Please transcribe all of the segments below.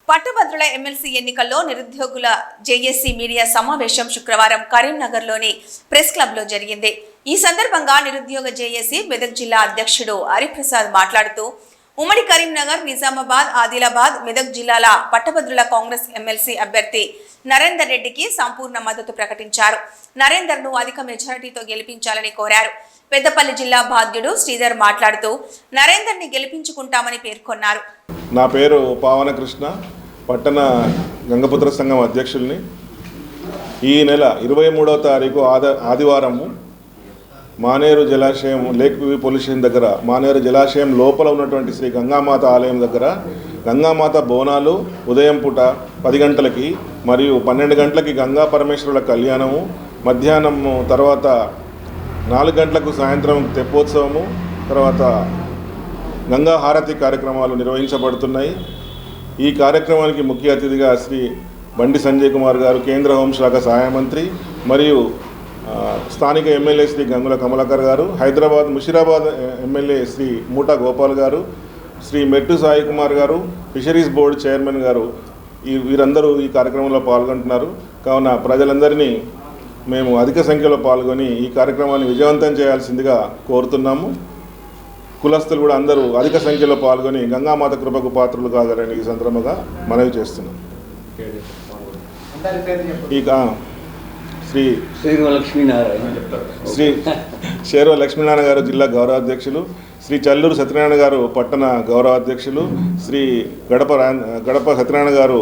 పట్టభద్రుల ఎమ్మెల్సీ ఎన్నికల్లో నిరుద్యోగుల జేఏసీ మీడియా సమావేశం శుక్రవారం కరీంనగర్లోని ప్రెస్ క్లబ్లో జరిగింది. ఈ సందర్భంగా నిరుద్యోగ జేఏసీ మెదక్ జిల్లా అధ్యక్షుడు హరిప్రసాద్ మాట్లాడుతూ ఉమ్మడి కరీంనగర్, నిజామాబాద్, ఆదిలాబాద్, మెదక్ జిల్లాల పట్టభద్రుల కాంగ్రెస్ ఎమ్మెల్సీ అభ్యర్థి నరేందర్ రెడ్డికి సంపూర్ణ మద్దతు ప్రకటించారు. నరేందర్ను అధిక మెజారిటీతో గెలిపించాలని కోరారు. పెద్దపల్లి జిల్లా బాధ్యుడు శ్రీధర్ మాట్లాడుతూ నరేందర్ని గెలిపించుకుంటామని పేర్కొన్నారు. నా పేరు పావన కృష్ణ, పట్టణ గంగపుత్ర సంఘం అధ్యక్షుల్ని. ఈ నెల 23వ తారీఖు ఆదివారము మానేరు జలాశయం లేక్ వ్యూ పోలీస్ స్టేషన్ దగ్గర మానేరు జలాశయం లోపల ఉన్నటువంటి శ్రీ గంగామాత ఆలయం దగ్గర గంగామాత బోనాలు ఉదయం పూట 10 గంటలకి మరియు 12 గంటలకి గంగా పరమేశ్వరుల కళ్యాణము, మధ్యాహ్నం తర్వాత 4 గంటలకు సాయంత్రం తెప్పోత్సవము, తర్వాత గంగా హారతి కార్యక్రమాలు నిర్వహించబడుతున్నాయి. ఈ కార్యక్రమానికి ముఖ్య అతిథిగా శ్రీ బండి సంజయ్ కుమార్ గారు, కేంద్ర హోంశాఖ సహాయ మంత్రి, మరియు స్థానిక ఎమ్మెల్యే శ్రీ గంగుల కమలాకర్ గారు, హైదరాబాద్ ముషీరాబాద్ ఎమ్మెల్యే శ్రీ మూటా గోపాల్ గారు, శ్రీ మెట్టు సాయి కుమార్ గారు, ఫిషరీస్ బోర్డు చైర్మన్ గారు, వీరందరూ ఈ కార్యక్రమంలో పాల్గొంటున్నారు. కావున ప్రజలందరినీ మేము అధిక సంఖ్యలో పాల్గొని ఈ కార్యక్రమాన్ని విజయవంతం చేయాల్సిందిగా కోరుతున్నాము. కులస్తులు కూడా అందరూ అధిక సంఖ్యలో పాల్గొని గంగామాత కృపకు పాత్రలు కాగలని ఈ సందర్భంగా మనవి చేస్తున్నాం. శ్రీ శేర్వ లక్ష్మీనారాయణ గారు జిల్లా గౌరవ అధ్యక్షులు, శ్రీ చల్లూరు సత్యనారాయణ గారు పట్టణ గౌరవ అధ్యక్షులు, శ్రీ గడప సత్యనారాయణ గారు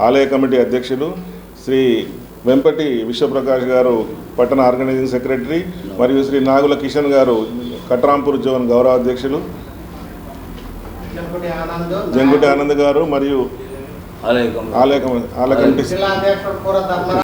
ఆలయ కమిటీ అధ్యక్షులు, శ్రీ వెంపటి విశ్వప్రకాష్ గారు పట్టణ ఆర్గనైజింగ్ సెక్రటరీ, మరియు శ్రీ నాగుల కిషన్ గారు కట్రాంపూర్ జోన్ గౌరవ అధ్యక్షులు, జంగుటి ఆనంద్ గారు మరియు ఆలయ కమిటీ